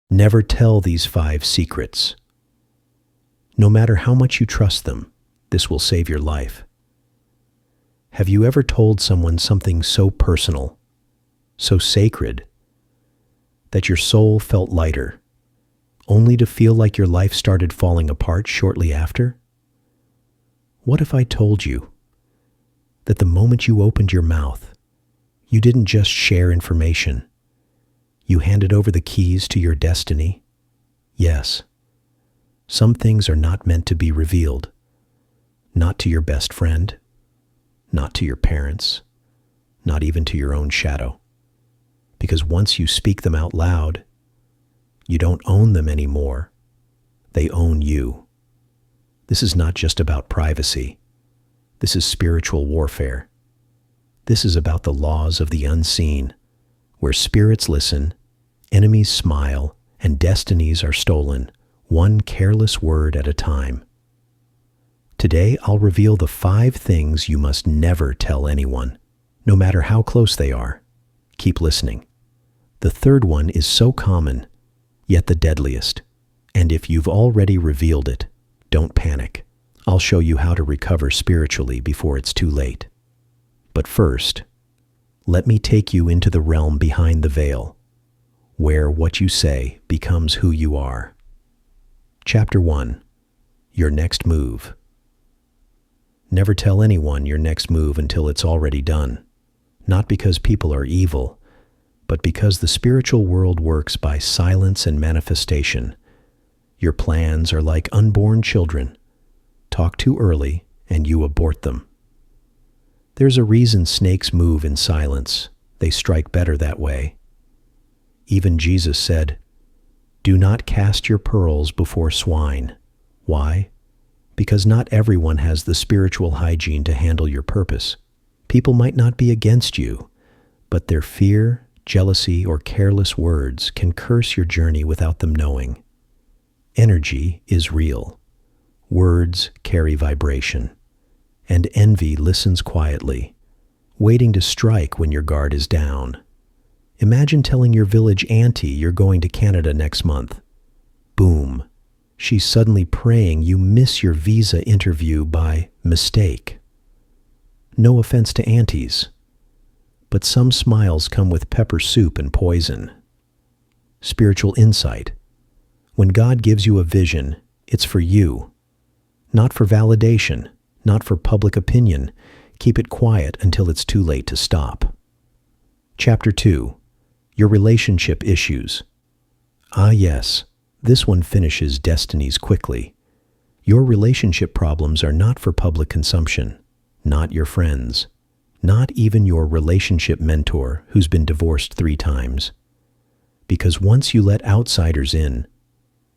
Never tell these 5 secrets. No matter how much you trust them, this will save your life. Have you ever told someone something so personal, so sacred, that your soul felt lighter, only to feel like your life started falling apart shortly after? What if I told you that the moment you opened your mouth, you didn't just share information, you handed over the keys to your destiny? Yes, some things are not meant to be revealed, not to your best friend, not to your parents, not even to your own shadow. Because once you speak them out loud, you don't own them anymore. They own you. This is not just about privacy. This is spiritual warfare. This is about the laws of the unseen, where spirits listen, enemies smile, and destinies are stolen, one careless word at a time. Today, I'll reveal the 5 things you must never tell anyone, no matter how close they are. Keep listening. The 3rd one is so common, yet the deadliest. And if you've already revealed it, don't panic. I'll show you how to recover spiritually before it's too late. But first, let me take you into the realm behind the veil, where what you say becomes who you are. Chapter 1. Your next move. Never tell anyone your next move until it's already done. Not because people are evil, but because the spiritual world works by silence and manifestation. Your plans are like unborn children. Talk too early and you abort them. There's a reason snakes move in silence. They strike better that way. Even Jesus said, "Do not cast your pearls before swine." Why? Because not everyone has the spiritual hygiene to handle your purpose. People might not be against you, but their fear, jealousy, or careless words can curse your journey without them knowing. Energy is real. Words carry vibration. And envy listens quietly, waiting to strike when your guard is down. Imagine telling your village auntie you're going to Canada next month. Boom. She's suddenly praying you miss your visa interview by mistake. No offense to aunties, but some smiles come with pepper soup and poison. Spiritual insight. When God gives you a vision, it's for you, not for validation, not for public opinion. Keep it quiet until it's too late to stop. Chapter 2. Your relationship issues. Ah yes, this one finishes destinies quickly. Your relationship problems are not for public consumption, not your friends, not even your relationship mentor who's been divorced 3 times. Because once you let outsiders in,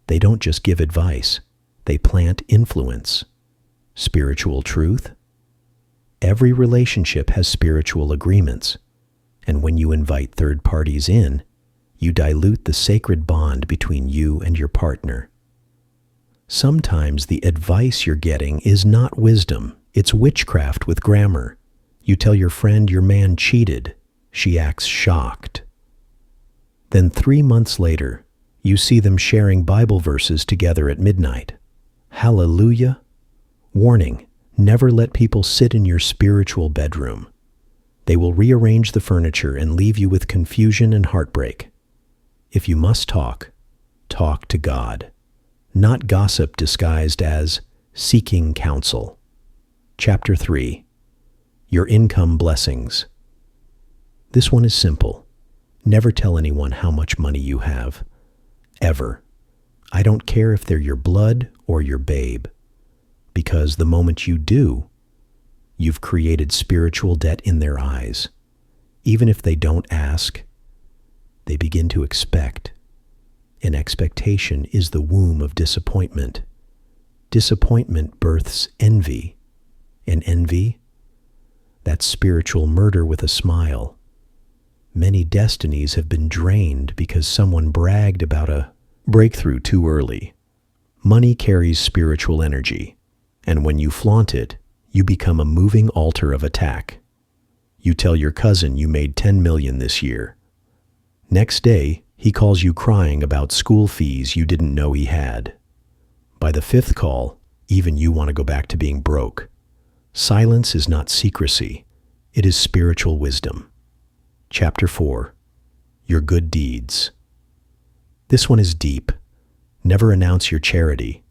they don't just give advice, they plant influence. Spiritual truth? Every relationship has spiritual agreements, and when you invite third parties in, you dilute the sacred bond between you and your partner. Sometimes the advice you're getting is not wisdom, it's witchcraft with grammar. You tell your friend your man cheated, she acts shocked. Then 3 months later, you see them sharing Bible verses together at midnight. Hallelujah! Warning, never let people sit in your spiritual bedroom. They will rearrange the furniture and leave you with confusion and heartbreak. If you must talk, talk to God, not gossip disguised as seeking counsel. Chapter 3. Your income blessings. This one is simple. Never tell anyone how much money you have. Ever. I don't care if they're your blood or your babe. Because the moment you do, you've created spiritual debt in their eyes. Even if they don't ask, they begin to expect. An expectation is the womb of disappointment. Disappointment births envy. And envy? That's spiritual murder with a smile. Many destinies have been drained because someone bragged about a breakthrough too early. Money carries spiritual energy, and when you flaunt it, you become a moving altar of attack. You tell your cousin you made $10 million this year. Next day, He calls you crying about school fees you didn't know he had. By the fifth call, even you want to go back to being broke. Silence is not secrecy. It is spiritual wisdom. Chapter 4. Your good deeds. This one is deep. Never announce your charity.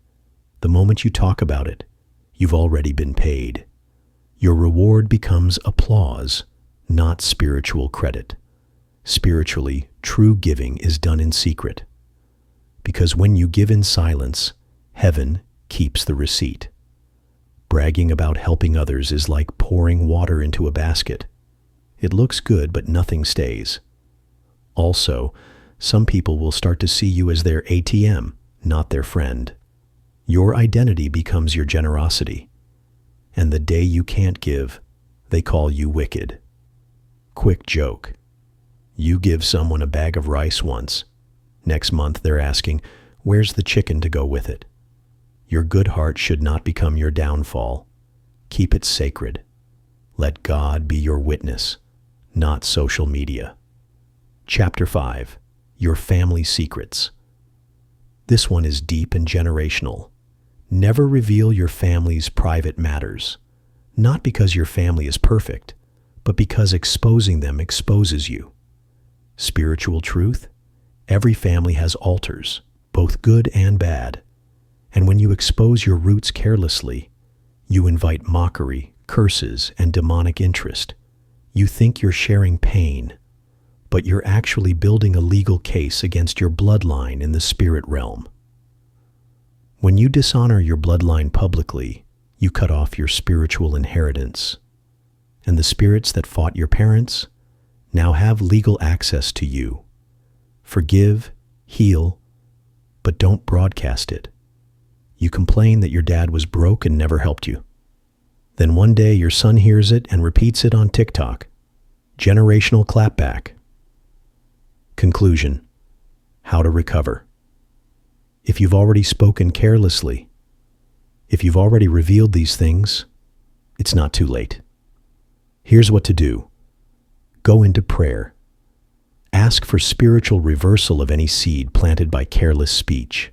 The moment you talk about it, you've already been paid. Your reward becomes applause, not spiritual credit. Spiritually, true giving is done in secret. Because when you give in silence, heaven keeps the receipt. Bragging about helping others is like pouring water into a basket. It looks good, but nothing stays. Also, some people will start to see you as their ATM, not their friend. Your identity becomes your generosity. And the day you can't give, they call you wicked. Quick joke. You give someone a bag of rice once. Next month they're asking, where's the chicken to go with it? Your good heart should not become your downfall. Keep it sacred. Let God be your witness, not social media. Chapter 5. Your family secrets. This one is deep and generational. Never reveal your family's private matters. Not because your family is perfect, but because exposing them exposes you. Spiritual truth? Every family has altars, both good and bad. And when you expose your roots carelessly, you invite mockery, curses, and demonic interest. You think you're sharing pain, but you're actually building a legal case against your bloodline in the spirit realm. When you dishonor your bloodline publicly, you cut off your spiritual inheritance. And the spirits that fought your parents now have legal access to you. Forgive, heal, but don't broadcast it. You complain that your dad was broke and never helped you. Then one day your son hears it and repeats it on TikTok. Generational clapback. Conclusion. How to recover. If you've already spoken carelessly, if you've already revealed these things, it's not too late. Here's what to do. Go into prayer. Ask for spiritual reversal of any seed planted by careless speech.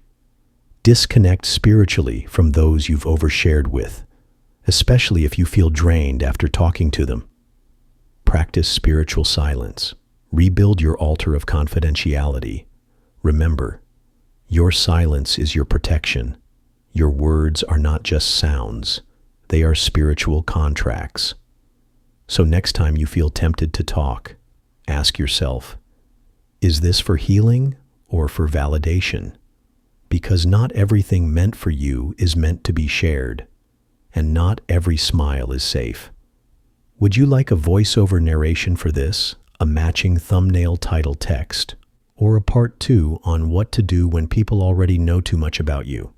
Disconnect spiritually from those you've overshared with, especially if you feel drained after talking to them. Practice spiritual silence. Rebuild your altar of confidentiality. Remember, your silence is your protection. Your words are not just sounds. They are spiritual contracts. So next time you feel tempted to talk, ask yourself, is this for healing or for validation? Because not everything meant for you is meant to be shared, and not every smile is safe. Would you like a voiceover narration for this, a matching thumbnail title text, or a part 2 on what to do when people already know too much about you?